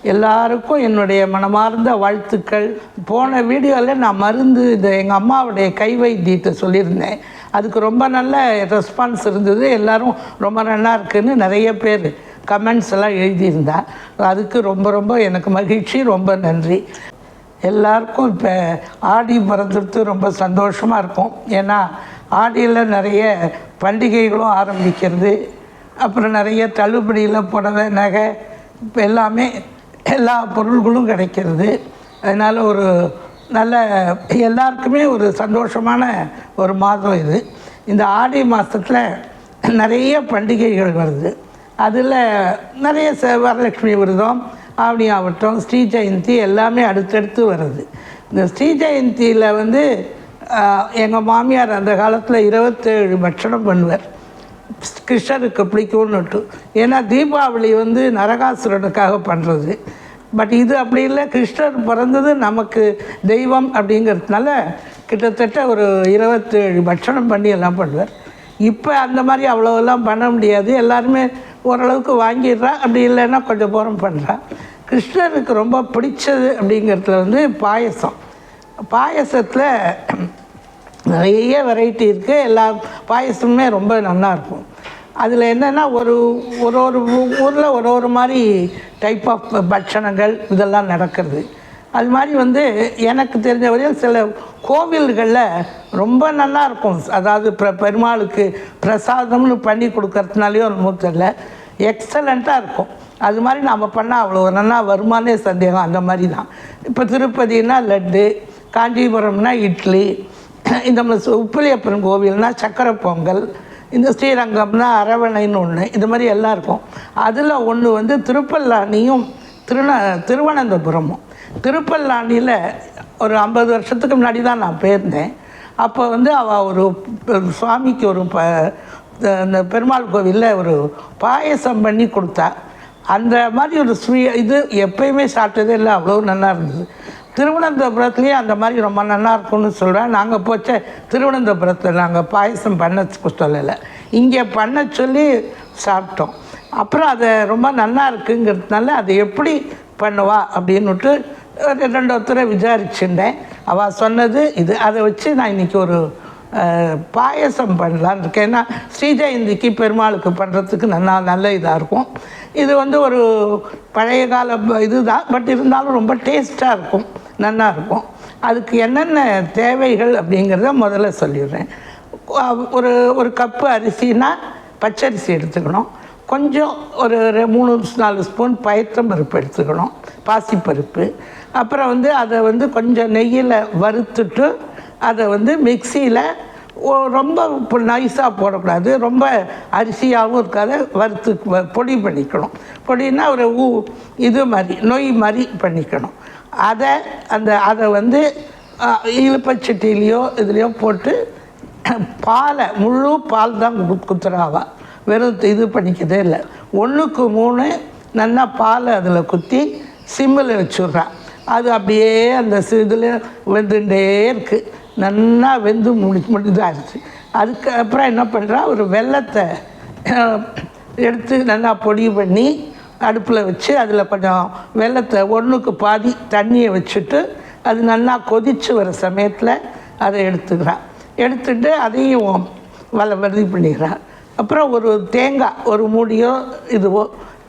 எல்லாருக்கும் என்னுடைய மனமார்ந்த வாழ்த்துக்கள். போன வீடியோவில் நான் மருந்து எங்கள் அம்மாவுடைய கை வைத்தியத்தை சொல்லியிருந்தேன். அதுக்கு ரொம்ப நல்ல ரெஸ்பான்ஸ் இருந்தது. எல்லோரும் ரொம்ப நல்லா இருக்குதுன்னு நிறைய பேர் கமெண்ட்ஸ் எல்லாம் எழுதியிருந்தா. அதுக்கு ரொம்ப ரொம்ப எனக்கு மகிழ்ச்சி, ரொம்ப நன்றி. எல்லாருக்கும் இப்போ ஆடி பிறந்துட்டு ரொம்ப சந்தோஷமாக இருக்கும். ஏன்னா ஆடியில் நிறைய பண்டிகைகளும் ஆரம்பிக்கிறது. அப்புறம் நிறைய தள்ளுபடியில் புடவை, நகை, இப்போ எல்லாமே எல்லா பொருள்களும் கிடைக்கிறது. அதனால் ஒரு நல்ல எல்லாருக்குமே ஒரு சந்தோஷமான ஒரு மாதம் இது. இந்த ஆடி மாதத்தில் நிறைய பண்டிகைகள் வருது. அதில் நிறைய வரலட்சுமி விரதம், ஆவணி ஆவட்டம், ஸ்ரீ ஜெயந்தி எல்லாமே அடுத்தடுத்து வருது. இந்த ஸ்ரீ ஜெயந்தியில் எங்கள் மாமியார் அந்த காலத்தில் 27 பட்சணம் பண்ணுவார். கிருஷ்ணருக்கு பிடிக்கும்னுட்டு. ஏன்னா தீபாவளி நரகாசுரனுக்காக பண்ணுறது. பட் இது அப்படி இல்லை, கிருஷ்ணர் பிறந்தது நமக்கு தெய்வம் அப்படிங்கிறதுனால கிட்டத்தட்ட ஒரு 27 பட்சணம் பண்ணி எல்லாம் பண்ணுவார். இப்போ அந்த மாதிரி அவ்வளோவெல்லாம் பண்ண முடியாது. எல்லாருமே ஓரளவுக்கு வாங்கிடுறா, அப்படி இல்லைன்னா கொஞ்சம் போரம் பண்ணுறா. கிருஷ்ணருக்கு ரொம்ப பிடிச்சது அப்படிங்கிறதுல பாயசம். பாயசத்தில் நிறைய வெரைட்டி இருக்குது. எல்லா பாயசமுமே ரொம்ப நல்லாயிருக்கும். அதில் என்னென்னா ஒரு ஒரு ஊரில் ஒரு மாதிரி டைப் ஆஃப் பட்சணங்கள் இதெல்லாம் நடக்கிறது. அது மாதிரி எனக்கு தெரிஞ்ச வரையும் சில கோவில்களில் ரொம்ப நல்லாயிருக்கும். அதாவது பெருமாளுக்கு பிரசாதம்னு பண்ணி கொடுக்கறதுனாலையோ ரொம்ப தெரியல, எக்ஸலண்ட்டாக இருக்கும். அது மாதிரி நம்ம பண்ணால் அவ்வளோ நல்லா வருமானே சந்தேகம். அந்த மாதிரி தான். இப்போ திருப்பதினா லட்டு, காஞ்சிபுரம்னா இட்லி, இந்த உப்பிலியப்பன் கோவில்னால் சக்கரை பொங்கல், இந்த ஸ்ரீரங்கம்னா அரவணைன்னு ஒன்று, இது மாதிரி எல்லாம் இருக்கும். அதில் ஒன்று திருப்பல்லானியும் திருவனந்தபுரமும். திருப்பல்லானியில் ஒரு 50 வருஷத்துக்கு முன்னாடி தான் நான் போயிருந்தேன். அப்போ அவள் ஒரு சுவாமிக்கு ஒரு அந்த பெருமாள் கோவிலில் ஒரு பாயசம் பண்ணி கொடுத்தா. அந்த மாதிரி ஒரு இது எப்பயுமே சாப்பிட்டதே இல்லை, அவ்வளோ நல்லா இருந்தது. திருவனந்தபுரத்துலேயே அந்த மாதிரி ரொம்ப நல்லா இருக்கும்னு சொல்கிறேன். நாங்கள் போச்ச திருவனந்தபுரத்தில் நாங்கள் பாயசம் பண்ண சொல்லலை, இங்கே பண்ண சொல்லி சாப்பிட்டோம். அப்புறம் அதை ரொம்ப நல்லா இருக்குங்கிறதுனால அதை எப்படி பண்ணுவா அப்படின்னுட்டு ஒருத்தரை விசாரிச்சுட்டேன். அவள் சொன்னது இது. அதை வச்சு நான் இன்றைக்கி ஒரு பாயசம் பண்ணலான்னு இருக்கேன். ஏன்னா ஸ்ரீ ஜெயந்திக்கு பெருமாளுக்கு பண்ணுறதுக்கு நல்ல இதாக இருக்கும். இது ஒரு பழைய கால இது தான், பட் இருந்தாலும் ரொம்ப டேஸ்ட்டாக இருக்கும், நல்லா இருக்கும். அதுக்கு என்னென்ன தேவைகள் அப்படிங்கிறத முதல்ல சொல்லிடுறேன். ஒரு கப்பு அரிசினா பச்சரிசி எடுத்துக்கணும். கொஞ்சம் ஒரு 3-4 ஸ்பூன் பயத்தம்பருப்பு எடுத்துக்கணும், பாசிப்பருப்பு. அப்புறம் அதை கொஞ்சம் நெய்யில் வறுத்துட்டு அதை மிக்சியில் ரொம்ப நைஸாக போடக்கூடாது, ரொம்ப அரிசியாகவும் இருக்காது, வறுத்து பொடி பண்ணிக்கணும். பொடினா ஒரு இது மாதிரி நொய் மாதிரி பண்ணிக்கணும். அதை இழுப்பச்சட்டிலையோ இதுலேயோ போட்டு பாலை முழு பால் தான் குத்துறாவா, வெறும் இது பண்ணிக்கதே இல்லை. 1க்கு 3 நல்லா பாலை அதில் குத்தி சிம்மில் வச்சுட்றான். அது அப்படியே அந்த இதில் வெந்துட்டே இருக்குது. நல்லா வெந்து முடிஞ்சாச்சு. அதுக்கப்புறம் என்ன பண்ணுறா, ஒரு வெல்லத்தை எடுத்து நல்லா பொடி பண்ணி அடுப்பில் வச்சு அதில் கொஞ்சம் வெல்லத்தை 1க்கு பாதி தண்ணியை வச்சுட்டு அது நல்லா கொதித்து வர சமயத்தில் அதை எடுத்துக்கிறான். எடுத்துட்டு அதையும் வறுதி பண்ணிக்கிறான். அப்புறம் ஒரு தேங்காய், ஒரு மூடியோ இதுவோ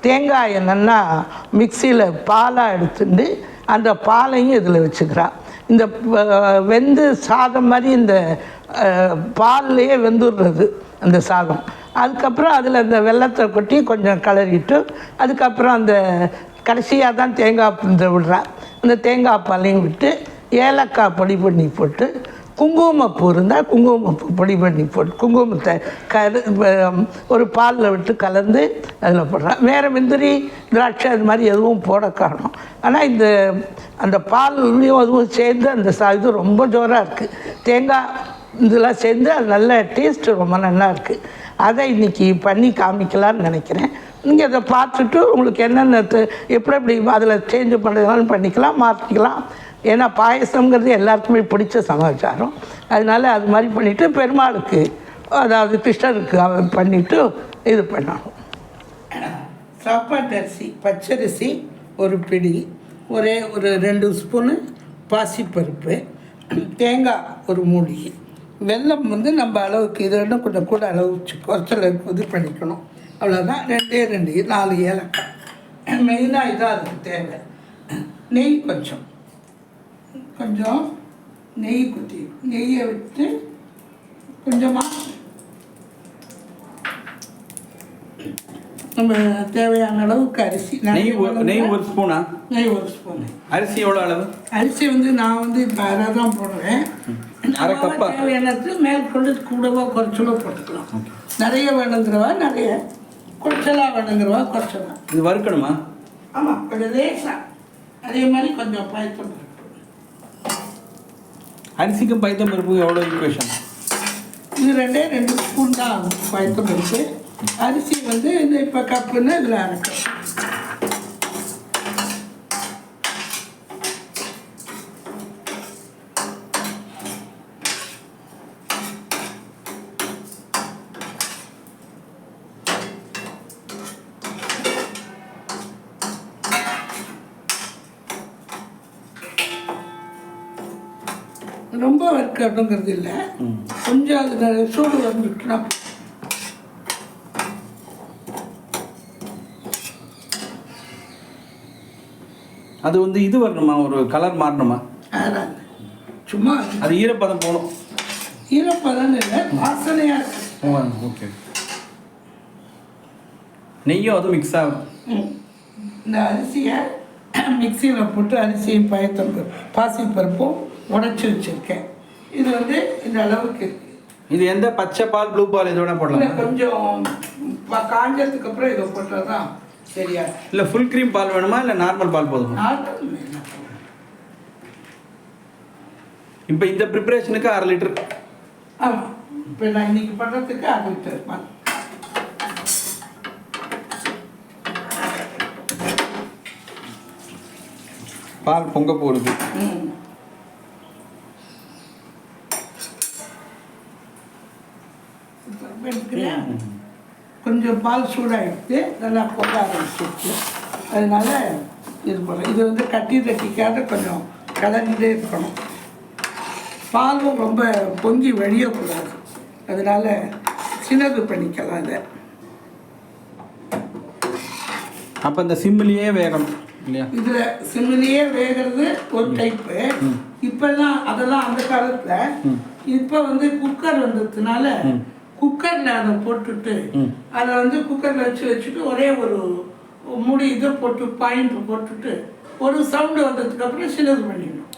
தேங்காயை நல்லா மிக்சியில் பாலாக எடுத்துட்டு அந்த பாலையும் இதில் வச்சுக்கிறான். இந்த வெந்து சாதம் மாதிரி இந்த பால்லையே வெந்துடுறது அந்த சாதம். அதுக்கப்புறம் அதில் அந்த வெல்லத்தை கொட்டி கொஞ்சம் கிளறிட்டு அதுக்கப்புறம் அந்த கடைசியாக தான் தேங்காய் விடுறான். அந்த தேங்காய் பாலையும் விட்டு ஏலக்காய் பொடி பண்ணி போட்டு, குங்குமப்பூ இருந்தால் குங்குமப்பூ பொடி பண்ணி போட்டு குங்குமத்தை ஒரு பாலில் விட்டு கலந்து அதில் போடுறான். வேறு முந்திரி திராட்சை அது மாதிரி எதுவும் போட காணும். ஆனால் அந்த பால்லையும் அதுவும் சேர்ந்து அந்த இது ரொம்ப ஜோராக இருக்குது. தேங்காய் இதெல்லாம் சேர்ந்து அது நல்ல டேஸ்ட்டு ரொம்ப நல்லா இருக்குது. அதை இன்றைக்கி பண்ணி காமிக்கலான்னு நினைக்கிறேன். நீங்கள் அதை பார்த்துட்டு உங்களுக்கு என்னென்ன எப்படி அதில் சேஞ்சு பண்ணுறதுனாலும் பண்ணிக்கலாம், மாற்றிக்கலாம். ஏன்னா பாயசங்கிறது எல்லாருக்குமே பிடிச்ச சமாச்சாரம். அதனால் அது மாதிரி பண்ணிவிட்டு பெருமாளுக்கு, அதாவது கிருஷ்ணருக்கு பண்ணிவிட்டு இது பண்ணணும். சாப்பாட்டு அரிசி, பச்சரிசி ஒரு பிடி, ஒரு 2 ஸ்பூனு பாசிப்பருப்பு, தேங்காய் ஒரு மூடி, வெல்லம் வந்து நம்ம அளவுக்கு இது இன்னும் கொஞ்சம் கூட அளவு குறைச்சல் இது பண்ணிக்கணும். அவ்வளோதான். 2 4 ஏலக்காய். மெயினாக இதாக அதுக்கு தேவை. நெய் கொஞ்சம் நெய் குத்தி நெய்யை விட்டு கொஞ்சமாக நம்ம தேவையான அளவுக்கு அரிசி. நெய் ஒரு ஸ்பூனா? நெய் ஒரு ஸ்பூன். அரிசி எவ்வளோ அளவு? அரிசி வந்து நான் வந்து இப்போ அரை தான் போடுவேன். அரை கப்பா? தேவையானது மேற்கொண்டு கூடவோ குறைச்சலோ போட்டுக்கலாம். நிறைய வேணுங்கிறவா நிறைய, குறைச்சலாக வேணுங்கிறவா குறைச்சலாம். இது வறுக்கணுமா? ஆமாம், கொஞ்சம் லேசாக. அதே மாதிரி கொஞ்சம் பயத்தம் பருப்பு. அரிசிக்கும் பயத்தம் பருப்புக்கும் எவ்வளோ ஈக்குவேஷன்? இது 2 ஸ்பூன் தான் பயத்தம் பருப்பு. அரிசி வந்து இந்த இப்போ கப்புன்னு இதில் அரைக்கும். ரொம்ப வறுக்கணுங்கிறது இல்லை, கொஞ்சம் அது சூடு வந்துட்டுனா. அது வந்து இது வரணுமா, ஒரு கலர் மாறணுமா? அதான் சும்மா அது ஈரப்பதம் போகணும். ஈரப்பதம் இல்லை, வாசனையாக இருக்கும். ஓகே. நெய்யும் அதுவும் மிக்ஸ் ஆகும். இந்த அரிசியை மிக்சியில் போட்டு அரிசியும் பாசிப்பருப்பும் உடைச்சி வச்சுருக்கேன். இது வந்து இந்த அளவுக்கு இருக்குது. இது எந்த பச்சை பால் ப்ளூ பால் இதோட போடலாம்? கொஞ்சம் காஞ்சதுக்கு அப்புறம் இதை போட்டால் தான் சரியா. இல்லை ஃபுல் க்ரீம் பால் வேணுமா இல்லை நார்மல் பால் போதுமா? நார்மல். இப்போ இந்த ப்ரிப்பரேஷனுக்கு 1/2 லிட்டர். ஆமாம், இப்போ நான் இன்னைக்கு பண்ணுறதுக்கு 1/2 லிட்டர் பால். பால் பொங்க போகிறது. கொஞ்சம் பால் சூடாகிடுச்சு, நல்லா பொங்க ஆரம்பிச்சிருச்சு. அதனால இது போல் இது வந்து கட்டி தட்டிக்காத கொஞ்சம் கலந்துட்டே இருக்கணும். பாலும் ரொம்ப பொங்கி வழியக்கூடாது, அதனால சின்னது பண்ணிக்கலாம் அதை. அப்போ இந்த சிம்மிலேயே வேகணும் இல்லையா? இதில் சிம்மிலேயே வேகிறது ஒரு டைப்பு. இப்போல்லாம் அதெல்லாம் அந்த காலத்தில். இப்போ வந்து குக்கர் வந்ததுனால குக்கரில் அதை போட்டுட்டு அதை வந்து குக்கரில் வச்சுட்டு ஒரே ஒரு மூடி இதை போட்டு பாயிண்ட் போட்டுட்டு ஒரு சவுண்டு வந்ததுக்கப்புறம் சின்னது பண்ணிடணும்.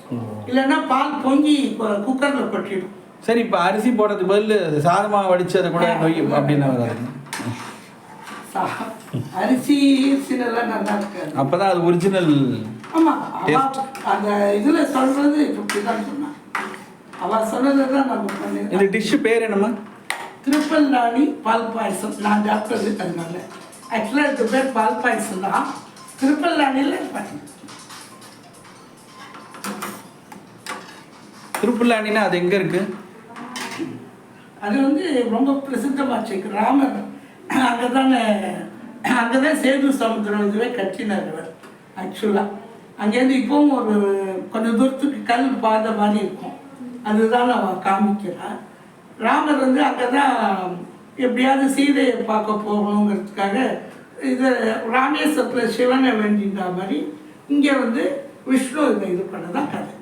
இல்லைன்னா பால் பொங்கி குக்கரில் கொட்டிடும். சரி, இப்போ அரிசி போடுறதுக்கு பதில் சாதமாக வடித்து அதை கூட நொய் அப்படின்னு வராது. அரிசி சின்னதாக நல்லா இருக்காது. அப்போ தான் அது ஒரிஜினல். ஆமாம், அந்த இதில் சொல்கிறது இப்படி தான் சொன்னான். அவள் சொன்னதை தான் நம்ம பண்ணி. இந்த டிஷ்ஷு பேர் என்னம்மா? ட்ரிபிள் ராணி பால் பாயசம். நான் சாப்பிட்டது அதனால. ஆக்சுவலாக இதுக்கு பேர் பால் பாயசம் தான். ட்ரிபிள் ராணியில் பண்ணி. ட்ரிபிள் ராணினா அது எங்கே இருக்குது? அது வந்து ரொம்ப பிரசித்தமாச்சு. ராமர் அங்கே தான் சேது சமுத்திரம் இதுவே கட்டினார் அவர். ஆக்சுவலாக அங்கேருந்து இப்போவும் ஒரு கொஞ்சம் தூரத்துக்கு கல் பாதை மாதிரி இருக்கும். அதுதான் அவன் காமிக்கிறான். ராமர் வந்து அங்கே தான் எப்படியாவது சீதையை பார்க்க போகணுங்கிறதுக்காக இது ராமேஸ்வரத்தில் சிவனை வேண்டின்ற மாதிரி இங்கே வந்து விஷ்ணு இதை இது பண்ணதான் கதை.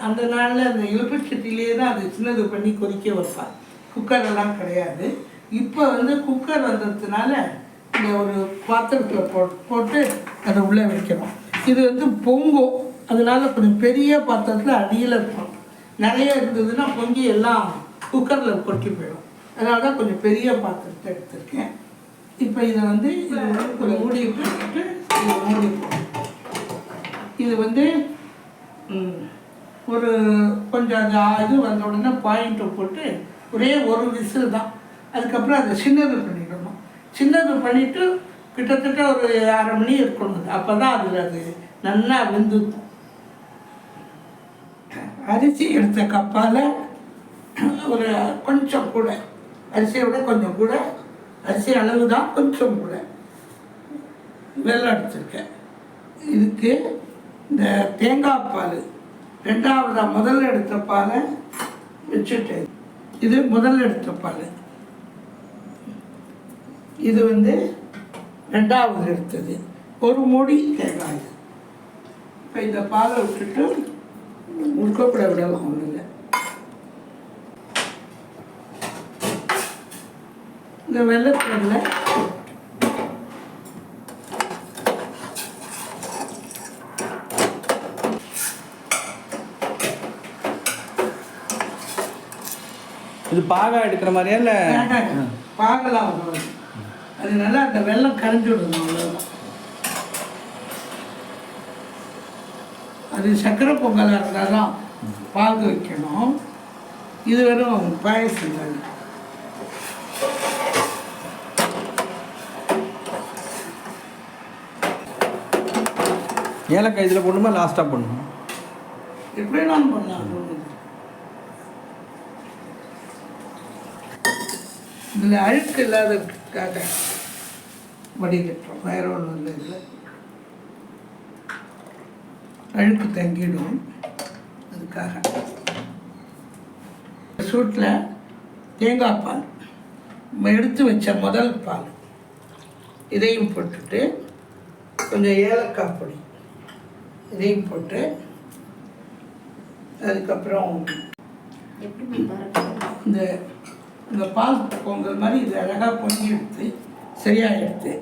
அந்த நாளில் அந்த இலுப்பச்சட்டிலேயே தான் அது சின்னது பண்ணி கொதிக்க வைப்பாள். குக்கரெல்லாம் கிடையாது. இப்போ வந்து குக்கர் வந்ததுனால இந்த ஒரு பாத்திரத்தில் போட்டு அதை உள்ளே வைக்கணும். இது வந்து பொங்கும், அதனால கொஞ்சம் பெரிய பாத்திரத்தில் அடியில் இருக்கும். நிறைய இருந்ததுன்னா பொங்கி எல்லாம் குக்கரில் கொட்டி போயிடும். அதனால தான் கொஞ்சம் பெரிய பாத்திரத்தை எடுத்திருக்கேன். இப்போ இதை வந்து ஒரு மூடி போட்டு இதை மூடி போடும். இது வந்து ஒரு கொஞ்சம் அந்த இது வந்த உடனே பாயிண்ட்டை போட்டு ஒரே ஒரு விசில் தான். அதுக்கப்புறம் அதை சின்னது பண்ணிடணும். சின்னது பண்ணிவிட்டு கிட்டத்தட்ட ஒரு 1/2 மணி இருக்கணும். அப்போ தான் அதில் அது நல்லா வெந்துக்கும். அரிசி எடுத்த கப்பால் ஒரு கொஞ்சம் கூட, அரிசியை விட கொஞ்சம் கூட, அரிசி அளவு தான் கொஞ்சம் கூட வெல்லம் எடுத்துருக்கேன். இதுக்கு இந்த தேங்காய் பால் ரெண்டாவதாக முதல்ல எடுத்த பாலை வச்சுட்டு, இது முதல்ல எடுத்த பால், இது வந்து ரெண்டாவது எடுத்தது, ஒரு மூடி தேங்காய். இப்போ இந்த பாலை விட்டுட்டு முறுக்கப்பட விடலாம். ஒன்றும் இல்லை, இந்த வெள்ளத்தில் இது பாகா எடுக்கிற மாதிரியா இல்லை? பாகலாம் வரும். அது நல்லா அந்த வெள்ளம் கரைஞ்சி விடணும். அவ்வளோதான். அது சக்கரை பொங்கலாக இருந்தால் தான் பாகு வைக்கணும். இது வெறும் பாயசம் தான். ஏலக்காய் இதில் போடணுமா லாஸ்ட்டாக போடணுமா? எப்படி நான் பண்ணலாம். இதில் அழுக்கு இல்லாததுக்காக வடிகட்டுறோம், வேற ஒன்றும் இல்லை. இதில் அழுக்கு தங்கிடும், அதுக்காக. சூட்டில் தேங்காய் பால் எடுத்து வச்ச முதல் பால் இதையும் போட்டுட்டு, கொஞ்சம் ஏலக்காய் பொடி இதையும் போட்டு, அதுக்கப்புறம் இந்த பால் பொங்கல் மாதிரி இது அழகாக பொங்கி எடுத்து சரியாக எடுத்து,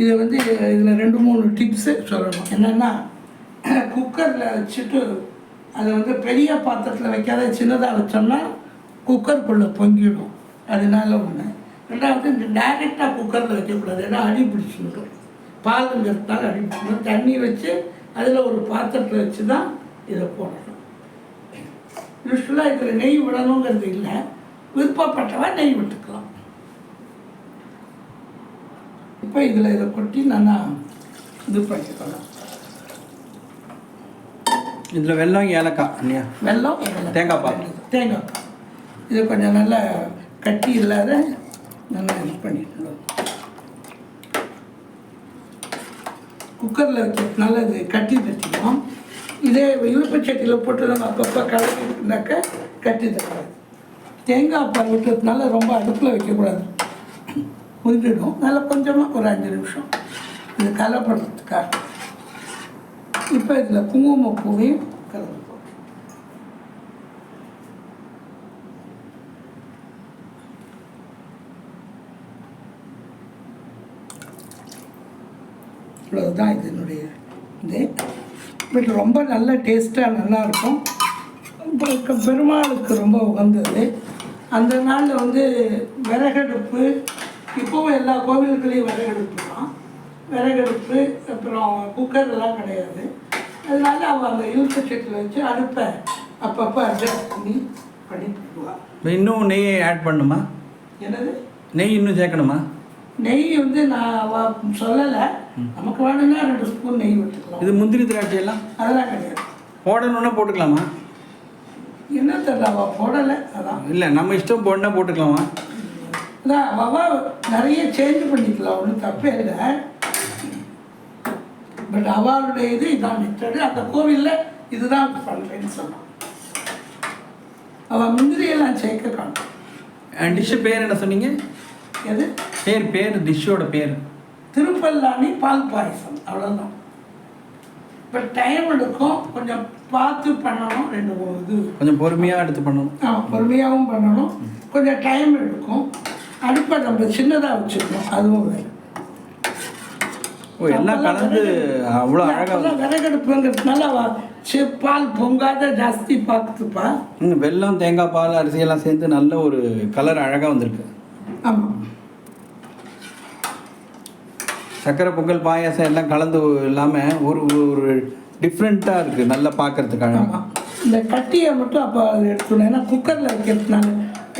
இதை வந்து இதில் 2-3 டிப்ஸு சொல்லணும். என்னென்னா, குக்கரில் வச்சுட்டு அதை வந்து பெரிய பாத்திரத்தில் வைக்காத சின்னதாக வச்சோம்னா குக்கருக்குள்ளே பொங்கிடும். அதனால ஒன்று. ரெண்டாவது, இந்த டைரெக்டாக குக்கரில் வைக்கக்கூடாது, ஏன்னா அடி பிடிச்சிடும். பாலுங்கிறதுனால அடி பிடிச்சிடும். தண்ணி வச்சு அதில் ஒரு பாத்திரத்தில் வச்சு தான் இதை போடணும். யூஸ்வலாக இதில் நெய் விடணுங்கிறது இல்லை, விருப்பப்பட்டவா நெய் விட்டுக்கலாம். இப்போ இதில் இதை கொட்டி நல்லா இது பண்ணிக்கலாம். இதில் வெல்லம் ஏலக்காய் இல்லையா? வெல்லம் தேங்காய் பால், தேங்காய் பால் இது கொஞ்சம் நல்லா கட்டி இல்லாத நல்லா இது பண்ணிடணும். குக்கரில் வைக்கிறதுனால இது கட்டி தட்டிடும். இதே இழுப்பு சட்டியில் போட்டு நம்ம அப்பப்போ கலக்கினாக்க கட்டி தட்டாது. தேங்காய் பால் விட்டுறதுனால ரொம்ப அடுப்பில் வைக்கக்கூடாது, முந்திடும். நல்லா கொஞ்சமாக ஒரு 5 நிமிஷம் இது கலப்படுறதுக்காக. இப்போ இதில் குங்குமப்பூவையும் கலந்து போட்டு, இவ்வளோதான் இதனுடைய இது. பட் ரொம்ப நல்ல டேஸ்ட்டாக நல்லாயிருக்கும். இப்போ பெருமாளுக்கு ரொம்ப உகந்தது. அந்த நாளில் வந்து விறகடுப்பு, இப்போவும் எல்லா கோவில்களையும் விறகடுப்பு தான். விறகடுப்பு அப்புறம் குக்கர் எல்லாம் கிடையாது. அதனால அவள் அந்த இழுப்பு சட்டியில் வச்சு அடுப்பை அப்பப்போ அட்ஜஸ்ட் பண்ணி போடுவாள். இன்னும் நெய் ஆட் பண்ணுமா? என்னது நெய் இன்னும் சேர்க்கணுமா? நெய் வந்து நான் அவள் சொல்லலை, நமக்கு வேணும்னா 2 ஸ்பூன் நெய் விட்டுக்கலாம். இது முந்திரி திராட்சை எல்லாம் அதெல்லாம் கிடையாது. போடணுன்னா போட்டுக்கலாமா? என்ன தெரியல, அவள் போடலை. அதான் இல்லை, நம்ம இஷ்டம் போடனா போட்டுக்கலாமா? அதான் அவள் நிறைய சேஞ்ச் பண்ணிக்கலாம், ஒன்றும் தப்பே இல்லை. பட் அவளுடைய இது இதான் மெத்தடு. அந்த கோவிலில் இதுதான் பண்ணுறேன்னு சொன்னான். அவள் முந்திரியெல்லாம் சேர்க்க காணும். டிஷ்ஷு பேர் என்ன சொன்னீங்க? எது பேர் டிஷ்ஷோட பேர்? திருப்பல்லாணி பால் பாயசம், அவ்வளோதான். பட் டைம் எடுக்கும், கொஞ்சம் பார்த்து பண்ணணும். 2-3 இது கொஞ்சம் பொறுமையாக எடுத்து பண்ணணும். ஆமாம், பொறுமையாகவும் பண்ணணும், கொஞ்சம் டைம் எடுக்கும். அடுப்பை நம்ம சின்னதாக வச்சுக்கணும், அதுவும் வேறு. ஓ, எல்லாம் கலந்து அவ்வளோ அழகாக. விறகடுப்புங்கிறதுனால அவள் பால் பொங்காத ஜாஸ்தி பார்த்துப்பா. வெல்லம், தேங்காய் பால், அரிசியெல்லாம் சேர்ந்து நல்ல ஒரு கலர் அழகாக வந்திருக்கு. ஆமாம், சக்கரை பொங்கல் பாயாசம் எல்லாம் கலந்து இல்லாமல் ஒரு டிஃப்ரெண்ட்டாக இருக்குது, நல்லா பார்க்கறதுக்காக. ஆமாம், இந்த கட்டியை மட்டும் அப்போ எடுத்துக்கணும். ஏன்னா குக்கரில் வைக்கிறதுனால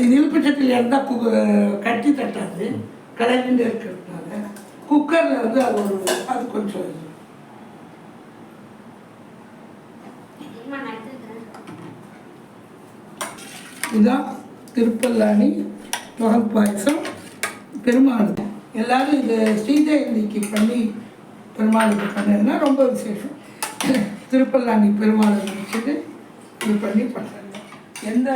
இது இழுப்பு சட்டியில் இருந்தால் கட்டி தட்டாது, கடையிலேருந்து இருக்கிறதுனால குக்கரில் வந்து அது கொஞ்சம் இதுதான் திருப்பல்லாணி பால் பாயசம் பெருமாள். எல்லோரும் இது ஸ்ரீஜெயந்திக்கு பண்ணி பெருமாளுக்கு பண்ணதுன்னா ரொம்ப விசேஷம். திருப்பல்லாணி பெருமாளை வச்சுட்டு இது பண்ணி பண்ணுறாங்க. எந்த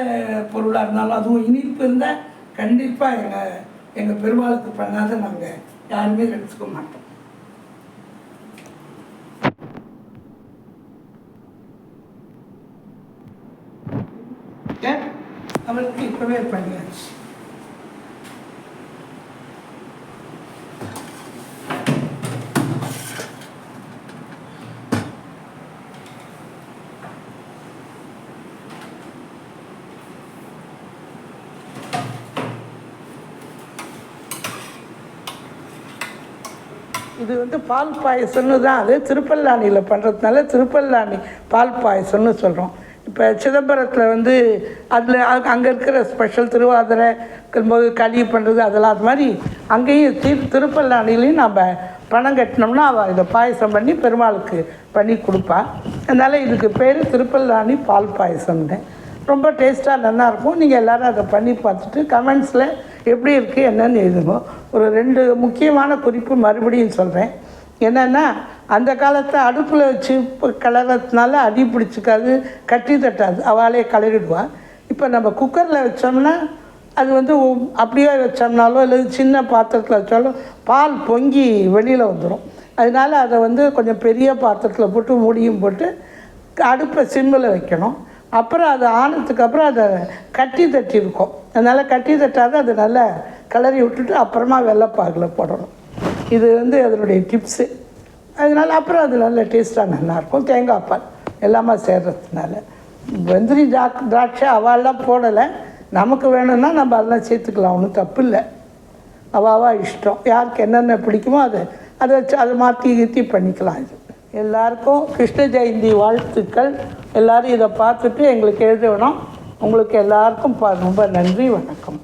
பொருளாக இருந்தாலும் அதுவும் இனிப்பு இருந்தால் கண்டிப்பாக எங்கள் பெருமாளுக்கு பண்ணாத நாங்கள் யாருமே எடுத்துக்க மாட்டோம். அவளுக்கு இப்போவே பண்ணியாச்சு. இது வந்து பால் பாயசம்னு தான், அது திருப்பல்லாணியில் பண்ணுறதுனால திருப்பல்லாணி பால் பாயசம்னு சொல்கிறோம். இப்போ சிதம்பரத்தில் வந்து அதில் அங்கே இருக்கிற ஸ்பெஷல் திருவாதிரை போது களி பண்ணுறது அதெல்லாம் அது மாதிரி அங்கேயும் திருப்பல்லாணிலையும் நம்ம பணம் கட்டினோம்னா அவள் இதை பாயசம் பண்ணி பெருமாளுக்கு பண்ணி கொடுப்பா. அதனால் இதுக்கு பேர் திருப்பல்லாணி பால் பாயசம்னு. ரொம்ப டேஸ்ட்டாக நல்லாயிருக்கும். நீங்கள் எல்லோரும் அதை பண்ணி பார்த்துட்டு கமெண்ட்ஸில் எப்படி இருக்குது என்னென்னு எழுதுங்க. ஒரு 2 முக்கியமான குறிப்பு மறுபடியும் சொல்கிறேன். என்னென்னா, அந்த காலத்தை அடுப்பில் வச்சு கிளறதுனால அடி பிடிச்சிக்காது, கட்டி தட்டாது, அவளே கிளறிடுவாள். இப்போ நம்ம குக்கரில் வச்சோம்னா அது வந்து அப்படியே வச்சோம்னாலும் இல்லை சின்ன பாத்திரத்தில் வச்சாலும் பால் பொங்கி வெளியில் வந்துடும். அதனால் அதை வந்து கொஞ்சம் பெரிய பாத்திரத்தில் போட்டு மூடியும் போட்டு அடுப்பை சிம்மில் வைக்கணும். அப்புறம் அது ஆனதுக்கப்புறம் அதை கட்டி தட்டியிருக்கோம். அதனால் கட்டி தட்டாத அது நல்லா கிளறி விட்டுட்டு அப்புறமா வெள்ளைப்பாகில் போடணும். இது வந்து அதனுடைய டிப்ஸு. அதனால் அப்புறம் அது நல்ல டேஸ்ட்டாக நல்லாயிருக்கும். தேங்காய் பால் எல்லாமே சேர்றதுனால. வெந்திரி திராட்சை அவெல்லாம் போடலை. நமக்கு வேணும்னா நம்ம அதெல்லாம் சேர்த்துக்கலாம், ஒன்றும் தப்பு இல்லை. அவாவா இஷ்டம், யாருக்கு என்னென்ன பிடிக்குமோ அதை வச்சு அதை மாற்றி கீற்றி பண்ணிக்கலாம். இது எல்லாருக்கும் கிருஷ்ண ஜெயந்தி வாழ்த்துக்கள். எல்லோரும் இதை பார்த்துட்டு எங்களுக்கு எழுதணும். உங்களுக்கு எல்லாருக்கும் ரொம்ப நன்றி, வணக்கம்.